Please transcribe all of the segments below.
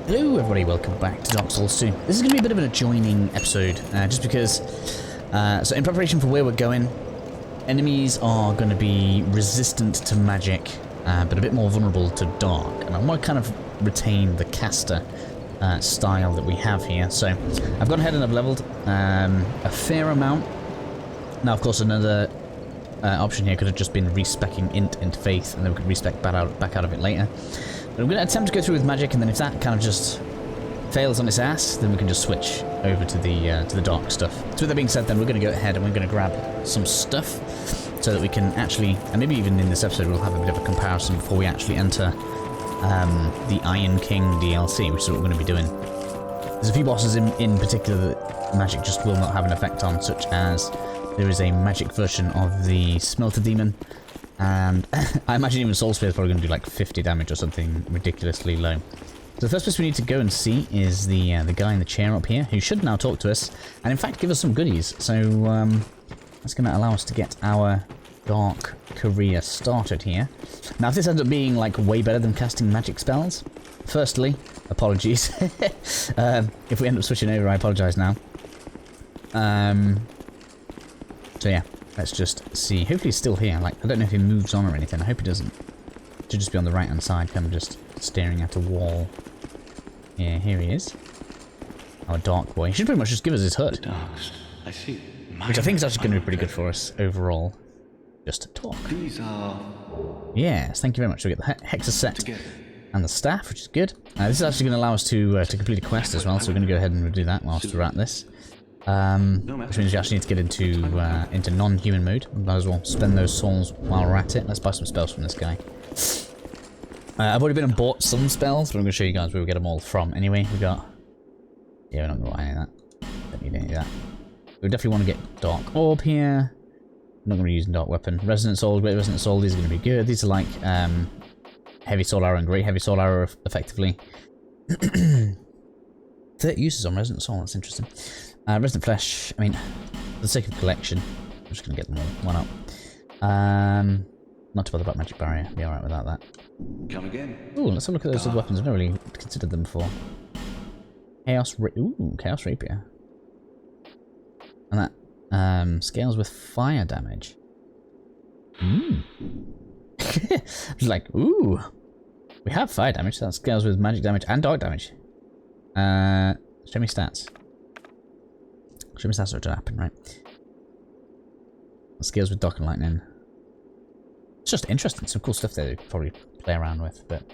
Hello everybody, welcome back to Dark Souls 2. This is going to be a bit of an adjoining episode, just because, so in preparation for where we're going, enemies are going to be resistant to magic, but a bit more vulnerable to dark, and I want to kind of retain the caster style that we have here. So I've gone ahead and I've leveled a fair amount. Now of course another option here could have just been respecking int into faith, and then we could respec back out of it later. But I'm going to attempt to go through with magic, and then if that kind of just fails on its ass, then we can just switch over to the dark stuff. So with that being said, then we're going to go ahead and we're going to grab some stuff so that we can actually, and maybe even in this episode we'll have a bit of a comparison before we actually enter the Iron King DLC, which is what we're going to be doing. There's a few bosses in particular that magic just will not have an effect on, such as there is a magic version of the Smelter Demon, and I imagine even Soul Spear is probably going to do like 50 damage or something ridiculously low. So the first place we need to go and see is the guy in the chair up here, who should now talk to us, and in fact give us some goodies. So that's going to allow us to get our dark career started here. Now if this ends up being like way better than casting magic spells, firstly, apologies. If we end up switching over, I apologise now. So yeah, let's just see. Hopefully he's still here. Like, I don't know if he moves on or anything. I hope he doesn't. Should just be on the right hand side, kind of just staring at a wall. Yeah, here he is. Our dark boy. He should pretty much just give us his HUD. I see. Which I think is actually going to be pretty good for us overall. Just to talk. These are... Yes, thank you very much. So we get the hexer set and the staff, which is good. This is actually going to allow us to complete a quest as well, so we're going to go ahead and do that whilst we're at this. Which means you actually need to get into non-human mode. Might as well spend those souls while we're at it. Let's buy some spells from this guy. I've already been and bought some spells, but I'm going to show you guys where we get them all from. Anyway, we got... Yeah, we're not going to buy any of that. Don't need any of that. We definitely want to get Dark Orb here. I'm not going to be using Dark Weapon. Resonant Soul, Great Resonant Soul, these are going to be good. These are like Heavy Soul Arrow and Great Heavy Soul Arrow, effectively. 30 uses on Resonant Soul, that's interesting. Resonant Flesh, I mean, for the sake of collection, I'm just going to get them all. Why not? Not to bother about Magic Barrier, be alright without that. Come again. Ooh, let's have a look at those other weapons. I've never really considered them before. Chaos Rapier. And that scales with fire damage. Just like, ooh. We have fire damage, so that scales with magic damage and dark damage. Show me stats. Show me stats are to happen, right? Scales with dark and lightning. It's just interesting, some cool stuff there to probably play around with, but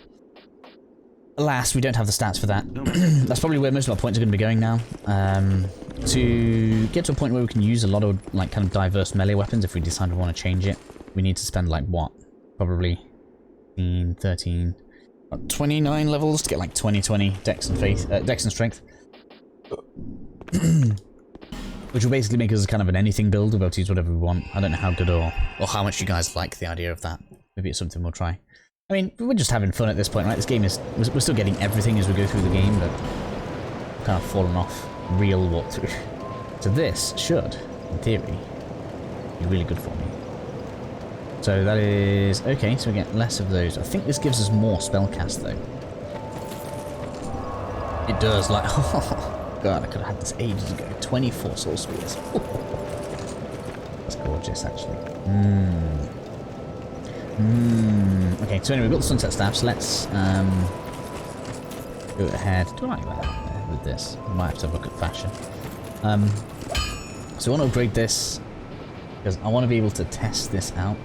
alas, we don't have the stats for that. That's probably where most of our points are going to be going now. To get to a point where we can use a lot of like kind of diverse melee weapons, if we decide we want to change it, we need to spend like what? Probably 13, 29 levels to get like 20 Dex and Faith, Dex and Strength. Which will basically make us kind of an anything build. We'll be able to use whatever we want. I don't know how good or how much you guys like the idea of that. Maybe it's something we'll try. I mean, we're just having fun at this point, right? This game is... We're still getting everything as we go through the game, but we've kind of fallen off real walkthrough. So this should, in theory, be really good for me. So that is... Okay, so we get less of those. I think this gives us more spellcast, though. It does, like... God, I could have had this ages ago. 24 Soul Spears. That's gorgeous, actually. Okay, so anyway, we've got the Sunset Staff, so let's go ahead. Do I like that with this? I might have to have a look at fashion. So I want to upgrade this, because I want to be able to test this out.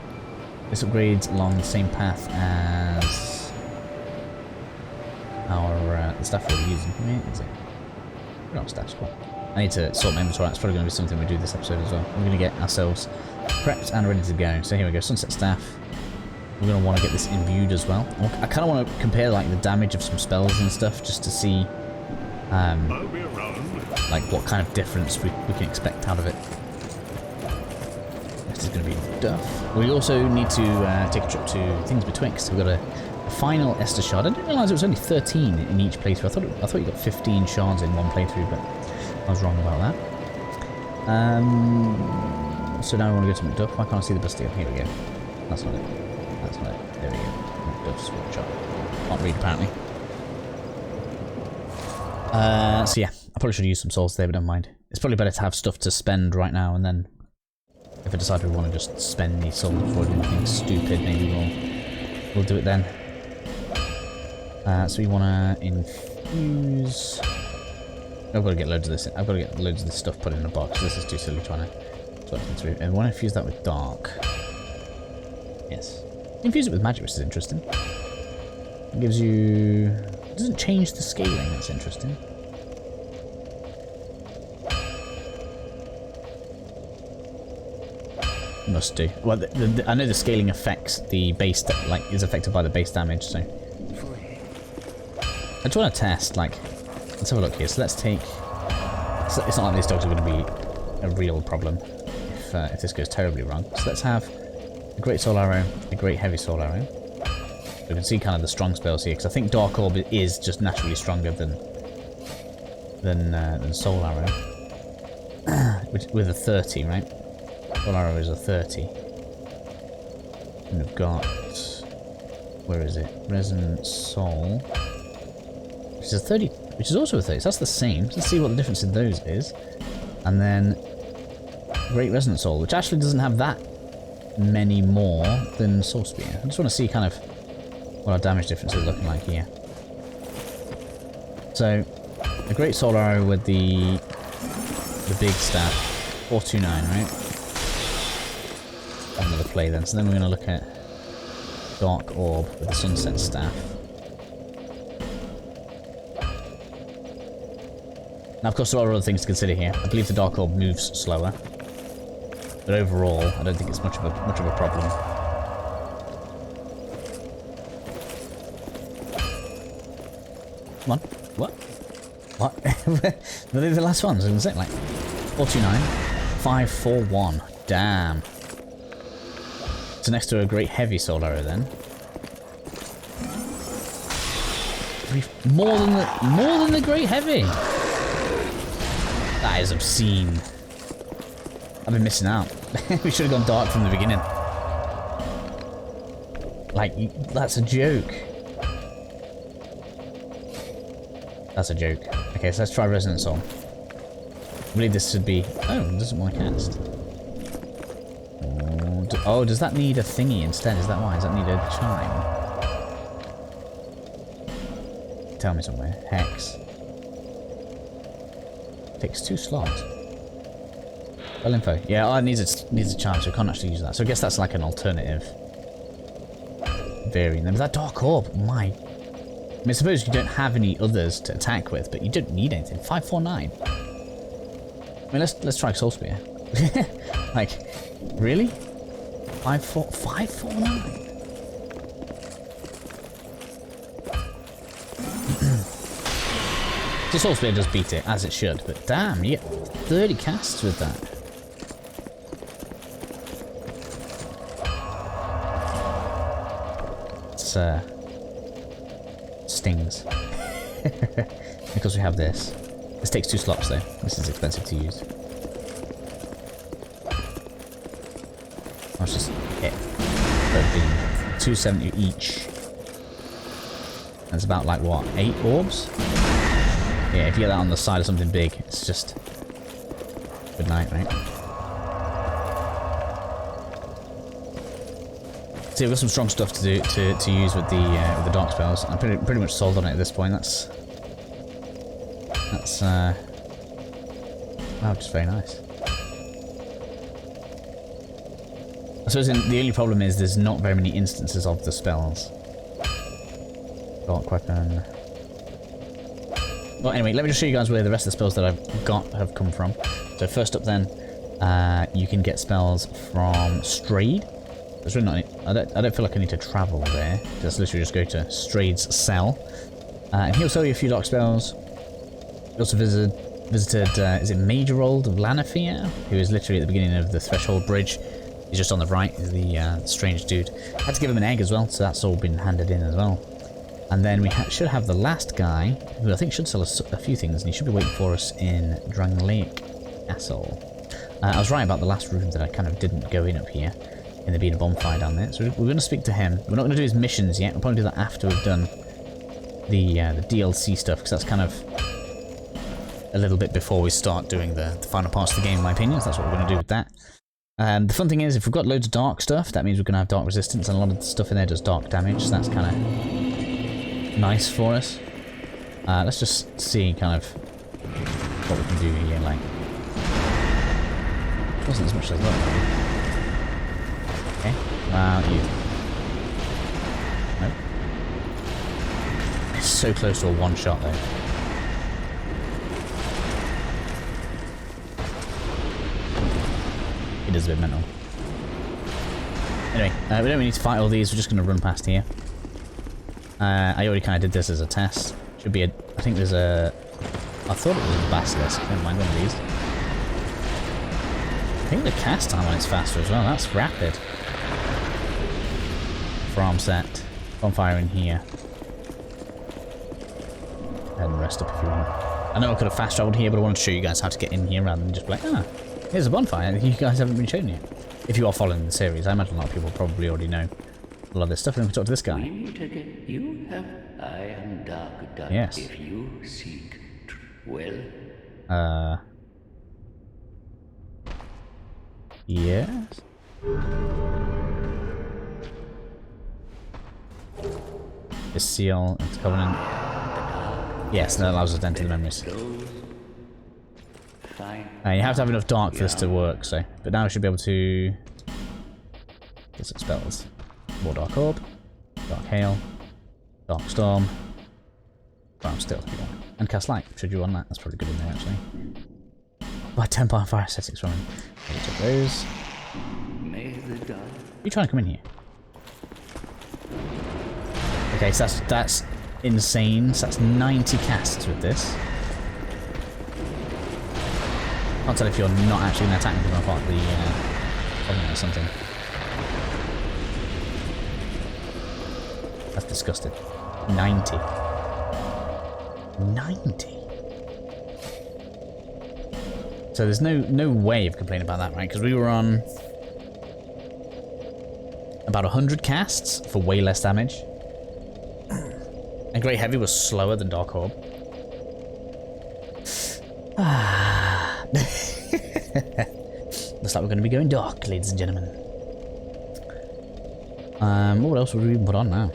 This upgrades along the same path as our the stuff we're using. Is it? We're not staff squad. I need to sort my inventory. That's probably going to be something we do this episode as well. We're going to get ourselves prepped and ready to go. So here we go, Sunset Staff. We're going to want to get this imbued as well. I kind of want to compare like the damage of some spells and stuff just to see like what kind of difference we can expect out of it. This is going to be duff. We also need to take a trip to things betwixt. We've got a final Estus shard. I didn't realise it was only 13 in each playthrough. I thought you got 15 shards in one playthrough, but I was wrong about that. So now we want to go to Macduff. Why can't I see the Bastille? Here we go. That's not it. That's not it. There we go. Macduff's workshop. Can't read apparently. So yeah, I probably should use some souls there, but never mind. It's probably better to have stuff to spend right now, and then if I decide we want to just spend these souls before doing anything stupid, maybe we'll do it then. So we want to infuse. I've got to get loads of this. I've got to get loads of this stuff put in a box. This is too silly trying to through. And we want to infuse that with dark. Yes, infuse it with magic, which is interesting. It gives you. It doesn't change the scaling. That's interesting. Must do. Well, I know the scaling affects the base, like, is affected by the base damage, so. I just want to test, like, let's have a look here. So let's take. It's not like these dogs are going to be a real problem if this goes terribly wrong. So let's have a great soul arrow, a great heavy soul arrow. We can see kind of the strong spells here, because I think Dark Orb is just naturally stronger than Soul Arrow, with a 30, right? Soul Arrow is a 30. And we've got, where is it? Resonant Soul, which is a 30, which is also a 30. So that's the same. So let's see what the difference in those is. And then Great Resonant Soul, which actually doesn't have that many more than Soul Spear. I just want to see kind of what our damage difference is looking like here. So, a Great Soul Arrow with the big staff, 429, right? Another play then. So then we're going to look at Dark Orb with the Sunset Staff. Now, of course, there are other things to consider here. I believe the Dark Orb moves slower, but overall, I don't think it's much of a problem. Come on. What? What? Were they the last ones? Was it like 429? 541. Damn. So next to a great heavy soul arrow then. More than the great heavy. That is obscene. I've been missing out. We should have gone dark from the beginning. Like, that's a joke. That's a joke. Okay, so let's try Resonant Soul. I believe this should be... Oh, it doesn't want to cast. Oh, does that need a thingy instead? Is that why? Does that need a chime? Tell me somewhere. Hex. Takes 2 slots. Well info. Yeah, oh, it needs a chime, so I can't actually use that. So I guess that's like an alternative variant. But that Dark Orb, my... I mean, I suppose you don't have any others to attack with, but you don't need anything. 549. I mean, let's try Soul Spear. Like, really? 549. The Soul Spear does beat it, as it should, but damn, you get 30 casts with that. It's, stings. Because we have this. This takes 2 slots though. This is expensive to use. Let's just hit. 270 each. That's about like what? 8 orbs? Yeah, if you get that on the side of something big, it's just good night, right? So we've got some strong stuff to do to use with the dark spells. I'm pretty much sold on it at this point. That's wow, just very nice. I suppose the only problem is there's not very many instances of the spells. Dark weapon. Well, anyway, let me just show you guys where the rest of the spells that I've got have come from. So first up, then, you can get spells from Strayed. There's really not any, I don't feel like I need to travel there. Just literally just go to Strayed's cell, and he'll sell you a few dark spells. We also visited is it Majorold of Lanafia, who is literally at the beginning of the Threshold Bridge. He's just on the right. He's the strange dude. Had to give him an egg as well, so that's all been handed in as well. And then we should have the last guy, who I think should sell us a few things, and he should be waiting for us in Dranglaec Castle. I was right about the last room that I kind of didn't go in up here, and there being a bonfire down there. So we're going to speak to him. We're not going to do his missions yet. We'll probably do that after we've done the DLC stuff, because that's kind of a little bit before we start doing the final parts of the game, in my opinion. So that's what we're going to do with that. The fun thing is, if we've got loads of dark stuff, that means we're going to have dark resistance, and a lot of the stuff in there does dark damage, so that's kind of nice for us. Let's just see kind of what we can do here, like... It wasn't as much as I thought. Okay, you. Nope. It's so close to a one-shot, though. It is a bit mental. Anyway, we don't really need to fight all these, we're just going to run past here. I already kind of did this as a test. Should be a... I think there's a... I thought it was a basilisk. Never mind, one of these. I think the cast time on it's faster as well. That's rapid. Farm set. Bonfire in here. And rest up if you want. I know I could have fast traveled here, but I wanted to show you guys how to get in here rather than just be like, ah, here's a bonfire. You guys haven't been shown yet. If you are following the series, I imagine a lot of people probably already know a lot of this stuff. And then we talk to this guy. You have I am dark. Yes. If you seek well. Yes. The seal and covenant. Yes, that allows us to enter the memories. You have to have enough dark for this to work, so. But now we should be able to get some spells. More dark orb, dark hail, dark storm, brown still if you want, and cast light. Should you want that? That's probably good in there actually. By 10 fire aesthetics from him. Take those. You trying to come in here? Okay, so that's insane. So that's 90 casts with this. Can't tell if you're not actually going to attack me from apart the covenant or something. That's disgusting. 90. 90. So there's no way of complaining about that, right? Because we were on about 100 casts for way less damage. And Great Heavy was slower than Dark Orb. Looks like we're going to be going dark, ladies and gentlemen. What else would we even put on now?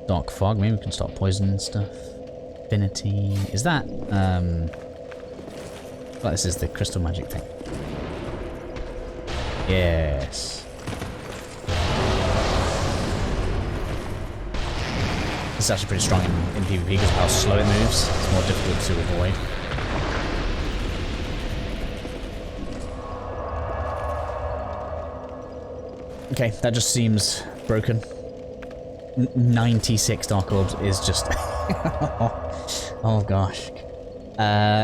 Dark Fog, maybe we can start poisoning stuff. Affinity. Is that, well, this is the crystal magic thing. Yes. This is actually pretty strong in PvP because of how slow it moves. It's more difficult to avoid. Okay, that just seems broken. 96 Dark Orbs is just... oh gosh.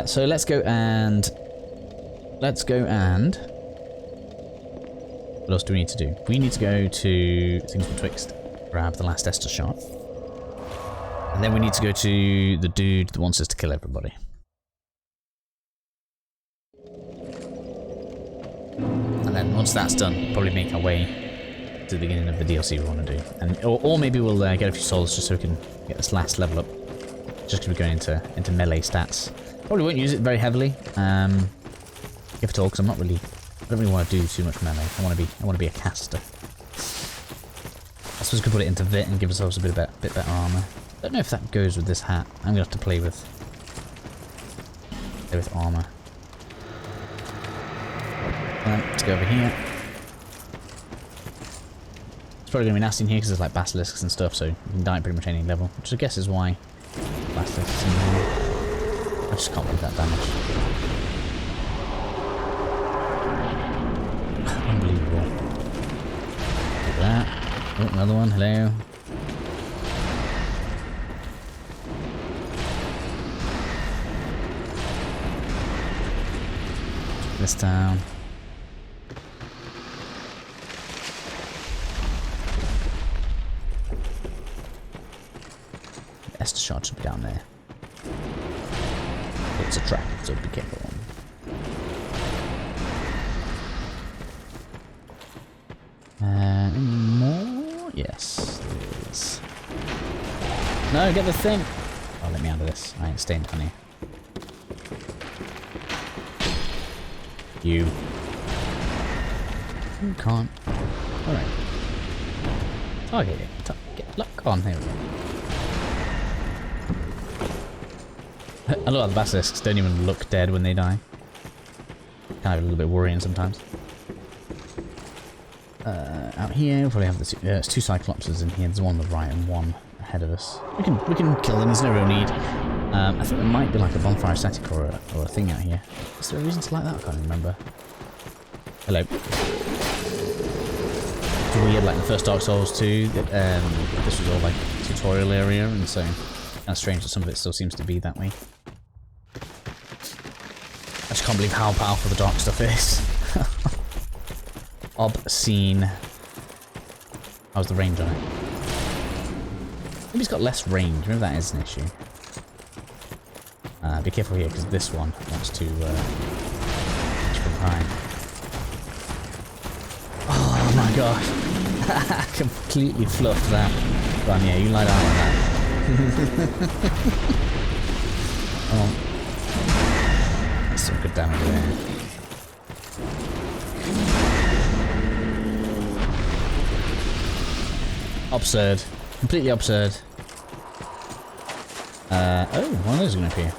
So let's go and... What else do we need to do? We need to go to things betwixt, grab the last Estus shard. And then we need to go to the dude that wants us to kill everybody. And then once that's done, probably make our way to the beginning of the DLC we want to do. And or maybe we'll get a few souls just so we can get this last level up. Just because we're going into melee stats. Probably won't use it very heavily, if at all, because I don't really want to do too much melee. I want to be a caster. I suppose we could put it into Vit and give ourselves a bit better armor. I don't know if that goes with this hat. I'm gonna have to play with armor. Let's go over here. It's probably gonna be nasty in here because there's like basilisks and stuff, so you can die at pretty much any level, which I guess is why basilisks in here. I just can't make that damage. Unbelievable. Look at that. Oh, another one. Hello. This down. The Estus shard should be down there. It's a trap, so be careful. Any more? Yes, there is. No, get the thing! Oh, let me out of this. I ain't staying down here. You can't. Alright. Target it. Target. Lock on. Here we go. A lot of the basilisks don't even look dead when they die. Kind of a little bit worrying sometimes. Out here, we'll probably have the there's two cyclopses in here. There's one on the right and one ahead of us. We can kill them. There's no real need. I think there might be like a bonfire static or a thing out here. Is there a reason to like that? I can't remember. Hello. It's weird, like the first Dark Souls 2, this was all like a tutorial area, and so kind of strange that some of it still seems to be that way. I just can't believe how powerful the dark stuff is. Obscene. How's the range on it? Maybe it's got less range. Maybe that is an issue. Be careful here because this one wants to reach from behind. Oh my gosh! Completely fluffed that. Run, yeah, you lie down on that. Oh, that's some good damage there. Absurd. Completely absurd. Oh, one of those are going to appear.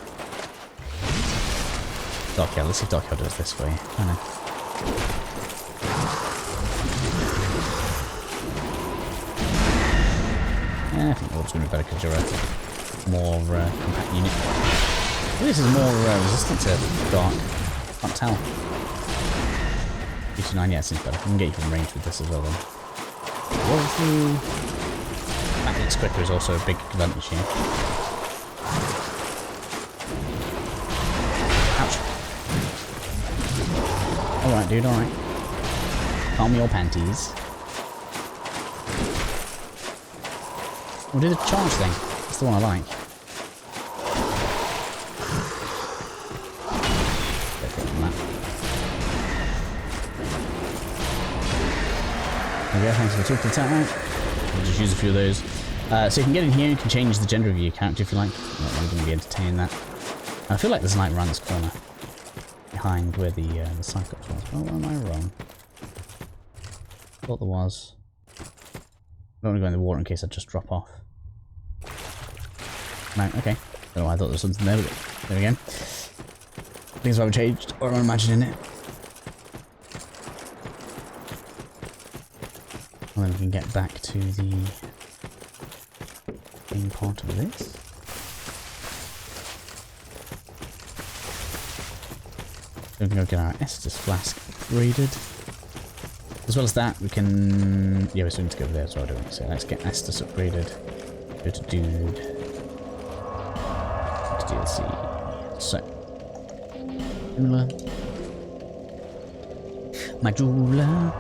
Dark Hell. Let's see if Dark Hell does this for you. I know. Yeah, I think Orb's going to be better because you're a more compact unit. Maybe this is more resistant to dark. Can't tell. 59, yeah, it seems better. We can get you from range with this as well then. Roll through. Fact it's quicker is also a big advantage here. Ouch. Alright, dude, alright. Calm your panties. We'll do the charge thing. That's the one I like. There we go, thanks for the talking attack. We'll just use a few of those. So you can get in here, you can change the gender of your character if you like. I'm not really going to be entertaining that. I feel like there's a light around this corner. Behind where the cyclops was. Oh, am I wrong? Thought there was. I don't want to go in the water in case I just drop off. No, okay. Don't know why I thought there was something there, but there we go. Things haven't changed, or I'm imagining it. And then we can get back to the main part of this. We can go get our Estus flask upgraded. As well as that, we can... Yeah, we still need to go over there as well, don't we? So let's get Estus upgraded. Go to Dude. To DLC. So. Majula. Majula.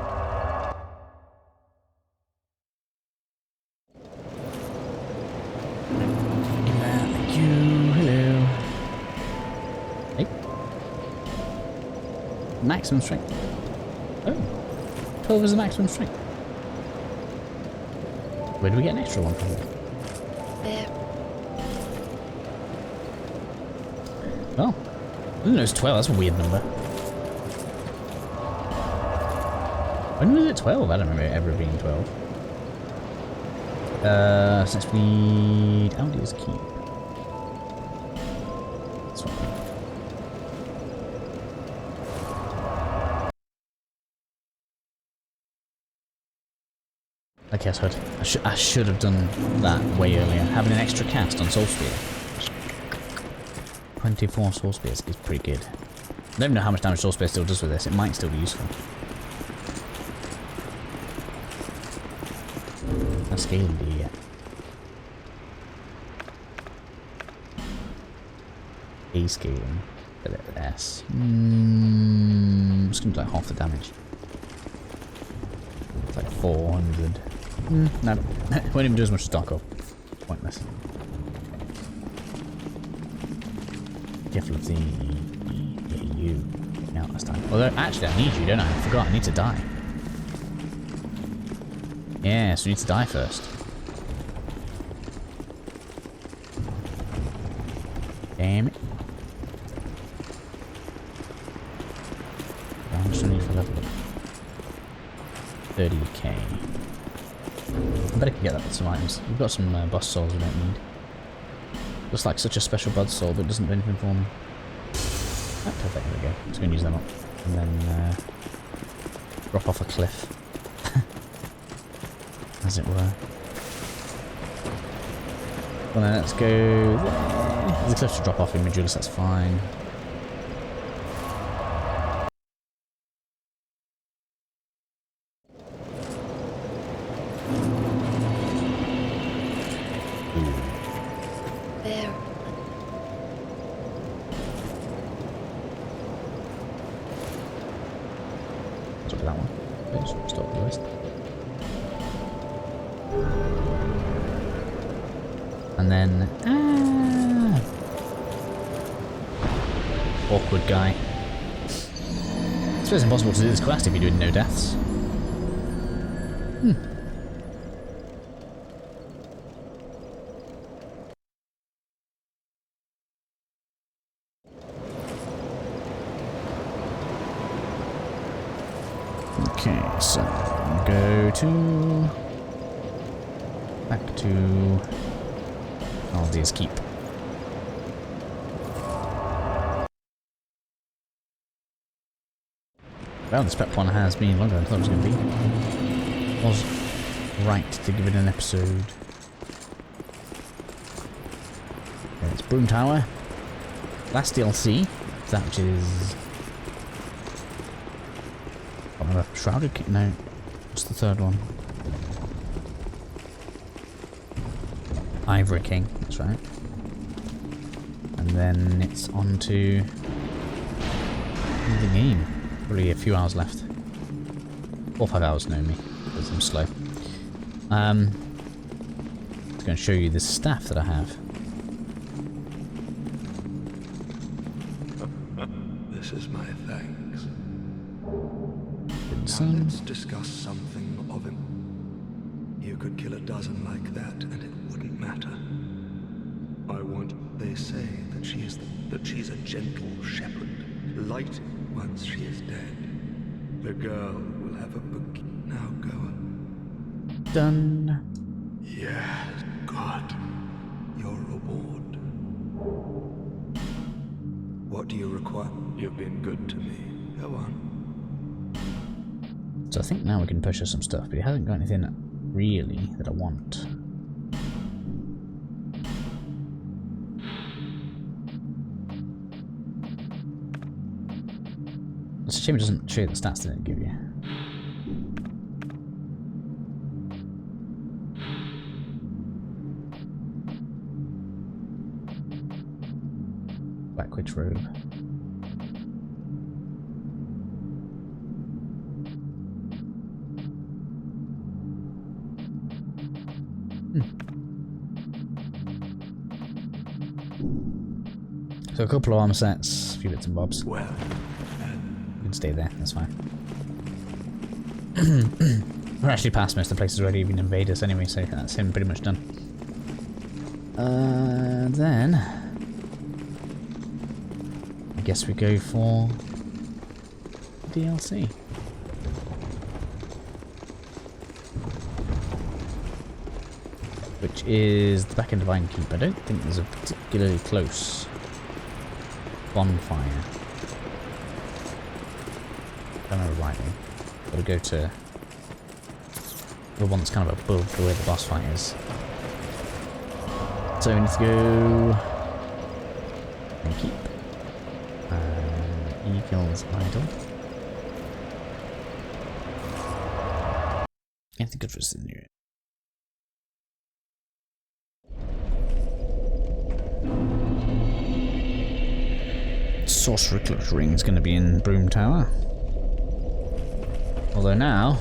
Hello. Hey. Maximum strength. Oh. 12 is the maximum strength. Where do we get an extra one from? There. Oh. I didn't know it was 12. That's a weird number. When was it 12? I don't remember it ever being 12. Since we need Aldia's Keep. That's what I guess I should have done that way earlier. Having an extra cast on Soul Spear. 24 Soul Spears is pretty good. I don't even know how much damage Soul Spear still does with this. It might still be useful. How scaling do you get? A scaling. S. It's gonna do like half the damage. It's like 400. No. Won't even do as much as Dark Orb. Pointless. Careful of the you getting out last time. Although, actually, I need you, don't I? I forgot, I need to die. Yeah, so we need to die first. Damn it. 30k. I bet I can get that with some items. We've got some boss souls we don't need. Looks like such a special bud soul, but it doesn't do anything for me. Oh, perfect, there we go. Just going to use them up. And then drop off a cliff. As it were. Well then, let's go there. There's a cliff to drop off in Majulus, that's fine. There. Stop that one. Okay, stop the list. And then, awkward guy. It's always impossible to do this quest if you're doing no deaths. Okay, so go to back to Aldi's Keep. Well, this prep one has been longer than I thought it was going to be. Was right to give it an episode. Okay, it's Brume Tower. Last DLC, that which is. I can't remember. Shrouded King? No. What's the third one? Ivory King, that's right. And then it's on to the game. Probably a few hours left. 4 or 5 hours, know me, because I'm slow. I'm going to show you this staff that I have. This is my thanks. Good Now son. let's discuss something of him. You could kill a dozen like that, and it wouldn't matter. They say that she's a gentle shepherd, light once she is dead. The girl will have a book. Now go. Done. Yes, God. Your reward. What do you require? You've been good to me. Go on. So I think now we can push her some stuff, but he hasn't got anything really that I want. It's a shame it doesn't show you the stats that it give you. Black Witch Robe. So a couple of armor sets, a few bits and bobs. Well, You can stay there, that's fine. We're actually past most of the places already, even invaders anyway, so that's him pretty much done. Then I guess we go for DLC. Which is the back end of Iron Keep. I don't think there's a particularly close bonfire. If I remember rightly. Gotta go to the one that's kind of above where the boss fight is. So we need to go and keep Eagle's Idol. Anything good for us in here? Sorcerer Cloak Ring is going to be in Brume Tower. Although now,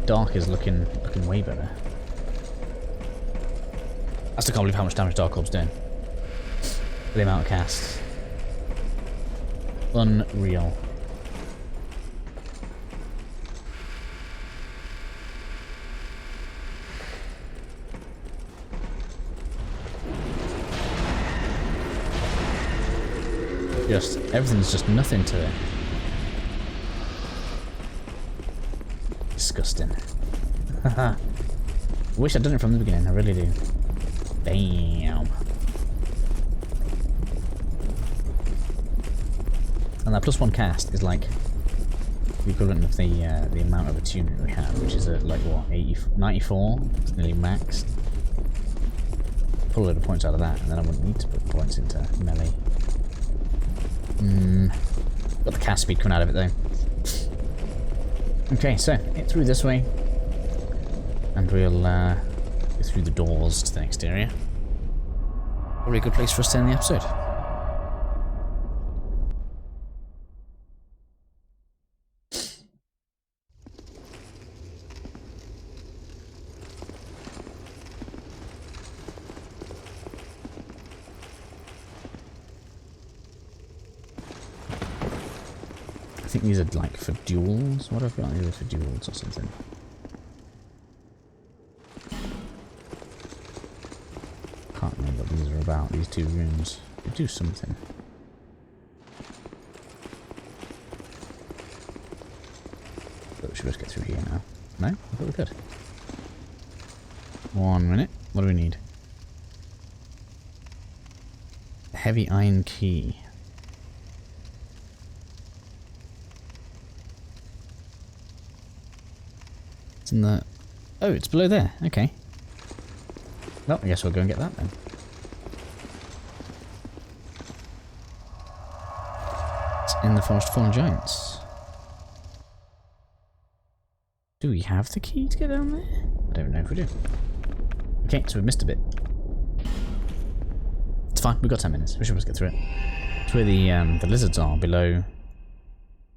Dark is looking way better. I still can't believe how much damage Dark Orb's doing. For the amount of casts. Unreal. Everything's just nothing to it. Disgusting. Haha. Wish I'd done it from the beginning, I really do. Damn. And that +1 cast is like the equivalent of the amount of attunement we have, which is at like what, 94? It's nearly maxed. Pull a load of points out of that, and then I wouldn't need to put points into melee. Got the cast speed coming out of it though. Okay, so get through this way, and we'll go through the doors to the next area. Probably a good place for us to end the episode. I think these are like for duels. What have I got? These are for duels or something. Can't remember what these are about, these two rooms. They do something. But we should just get through here now. No? I thought we could. 1 minute. What do we need? A heavy iron key. It's in the... Oh, it's below there. Okay. Well, I guess we'll go and get that then. It's in the Forest of Fallen Giants. Do we have the key to get down there? I don't know if we do. Okay, so we missed a bit. It's fine, we've got 10 minutes. We should just get through it. It's where the lizards are, below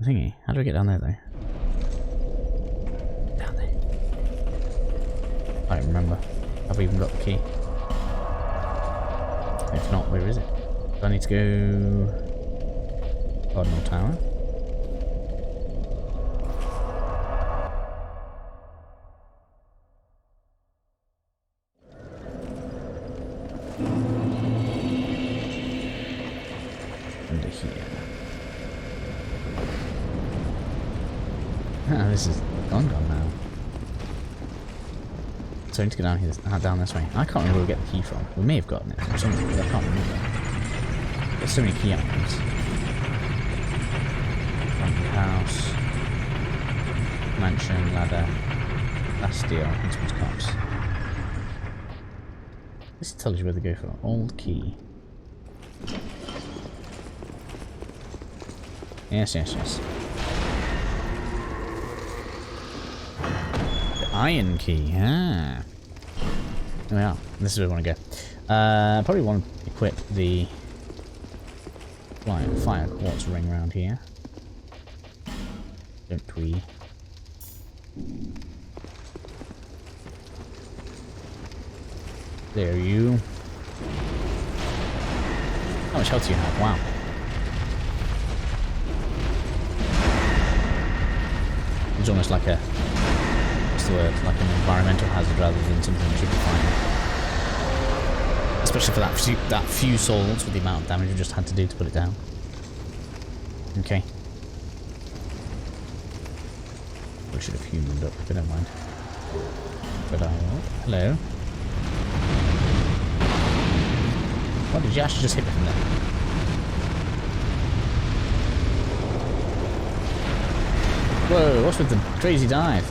the thingy. How do we get down there, though? Down there. I don't remember. Have we even got the key? If not, where is it? Do I need to go... Cardinal Tower? Under here. Ah, this is gone now. So I need to go down here, down this way. I can't remember where we get the key from. We may have gotten it from somewhere, but I can't remember. There's so many key items. House, mansion, ladder, Bastille, Huntsman's Copse. This tells you where to go for. Old key. Yes, yes, yes. The iron key, ah. There we are. This is where we want to go. Probably want to equip the fire quartz ring around here. Don't we? There you. How much health do you have? Wow. It's almost like a, what's the word? Like an environmental hazard rather than something that should be fine. Especially for that few souls with the amount of damage we just had to do to put it down. Okay. We should have humaned up, but never mind. But I will. Hello. What did you actually just hit me from there? Whoa, what's with the crazy dive?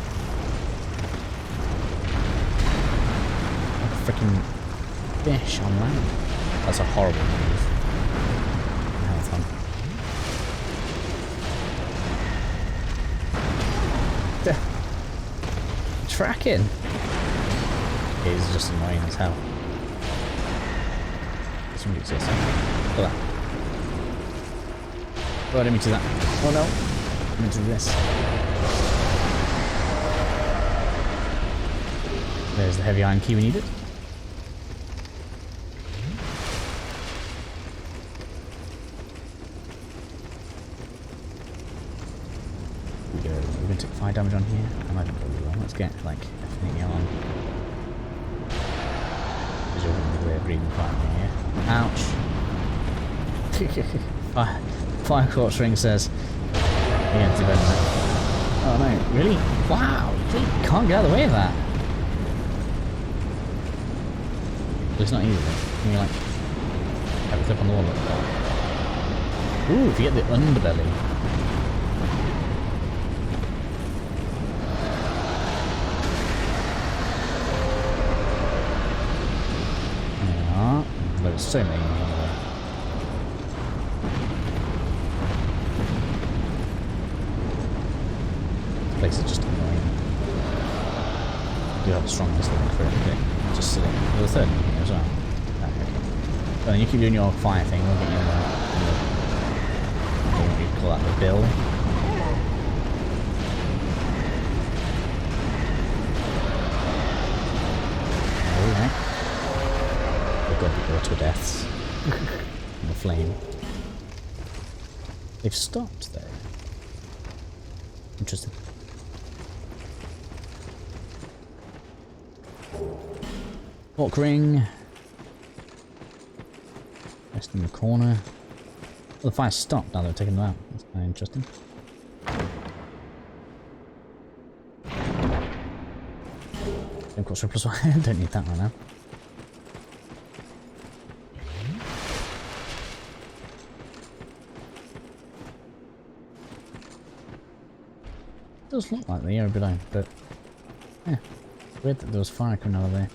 Like a freaking fish on land. That's a horrible move. Health on. Tracking. It is just annoying as hell. Somebody say something. Look at that. Oh, I didn't mean to do that. Oh no. I meant to do this. There's the heavy iron key we needed. We're going to take fire damage on here. I might probably will. Let's get like everything on. There's a weird breathing fire in here. Ouch. Fire quartz ring says against the event. Oh no, really? Wow, you can't get out of the way of that. it's not easy. Can you like have a clip on the wall? Ooh, if you get the underbelly. Yeah, there's so many on the way. This place is just annoying. You have the strongest living for it. Okay. Just sit in. There's a third one here as well. Ah, okay. Well, then you keep doing your fire thing. We'll get you in the what do you call that? The bill. Alright. We've got the auto deaths. And the flame. They've stopped though. Interesting. Fork ring. Rest in the corner. Well, the fire stopped now that we've taken them out. That's kind of interesting. Of course, plus one. Don't need that right now. It does look like the area below, but yeah, weird that there was fire coming out of there.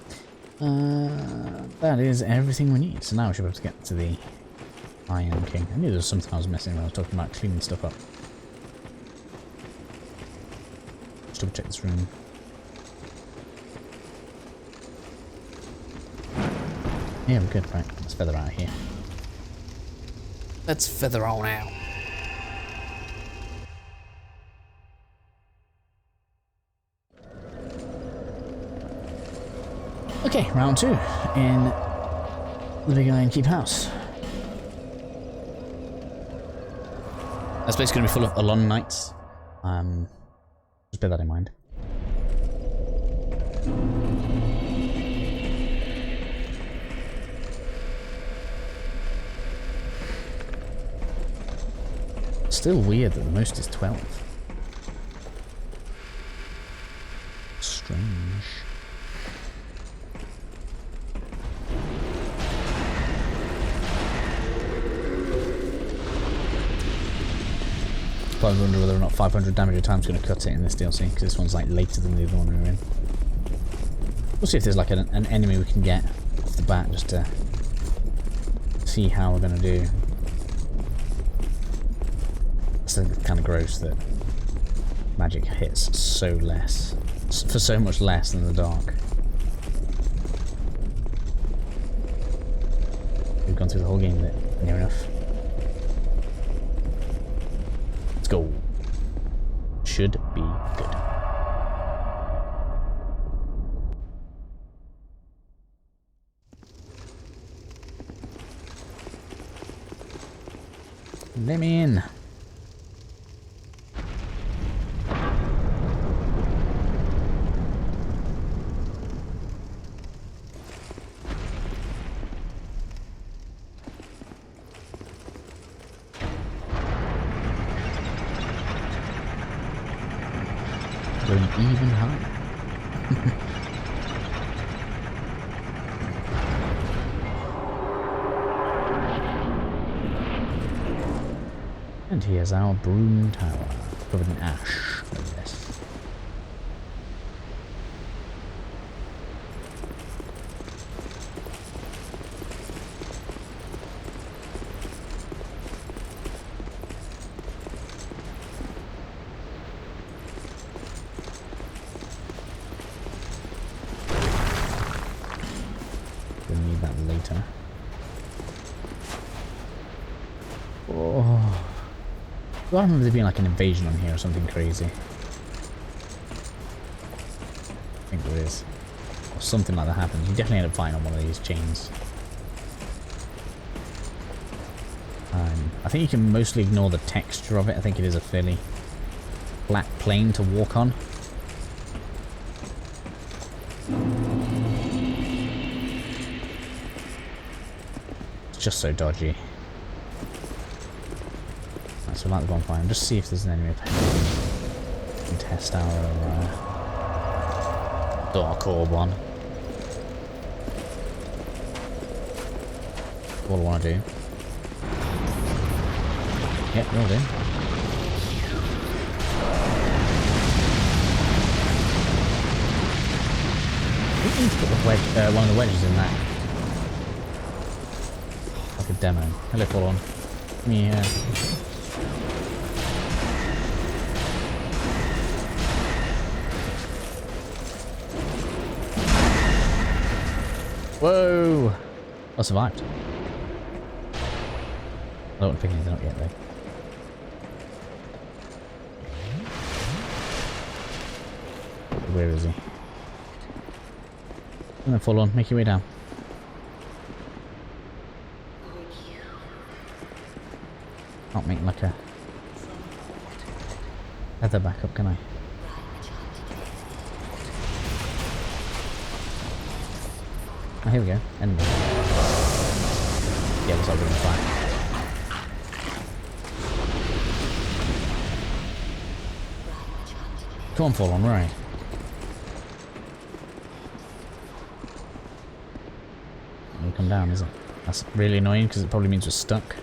That is everything we need. So now we should be able to get to the Iron King. I knew there was something I was missing when I was talking about cleaning stuff up. Just double check this room. Yeah, we're good. Right, let's feather out of here. Let's feather on out. Okay, round 2 in the Big Iron Keep house. That space is going to be full of Alon Knights. Just bear that in mind. Still weird that the most is 12. Strange. Probably wonder whether or not 500 damage a time is going to cut it in this DLC, because this one's like later than the other one we were in. We'll see if there's like an enemy we can get off the bat just to see how we're going to do. It's kind of gross that magic hits so less, for so much less than the dark. We've gone through the whole game near enough. Let's go. Should be good. Let me in. Going even higher. And here's our Brume Tower, covered in ash, no less. We'll need that later. Oh. I remember there being like an invasion on here or something crazy. I think there is. Or something like that happens. You definitely end up finding on one of these chains. I think you can mostly ignore the texture of it. I think it is a fairly flat plane to walk on. It's just so dodgy. So we like the bonfire and just see if there's an enemy up here. We can test our dark orb one. All I want to do. Yep, rolled in. We need to put the wedge, one of the wedges in that. Like a demo. Hello, fall on. Yeah. Whoa! I survived. I don't want to pick anything up yet, though. Where is he? And then fall on, make your way down. Can't make like a feather back up, can I? Oh, here we go. Enemy. Yeah, looks like we're in a fight. Come on, fall on, right. It'll come down, is it? That's really annoying because it probably means we're stuck.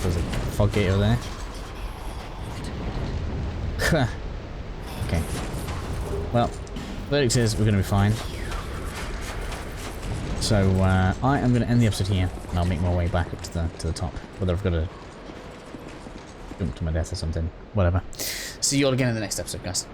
There's a fog gate over there. Okay. Well, verdict is we're going to be fine. So I am going to end the episode here, and I'll make my way back up to the top. Whether I've got to jump to my death or something, whatever. See you all again in the next episode, guys.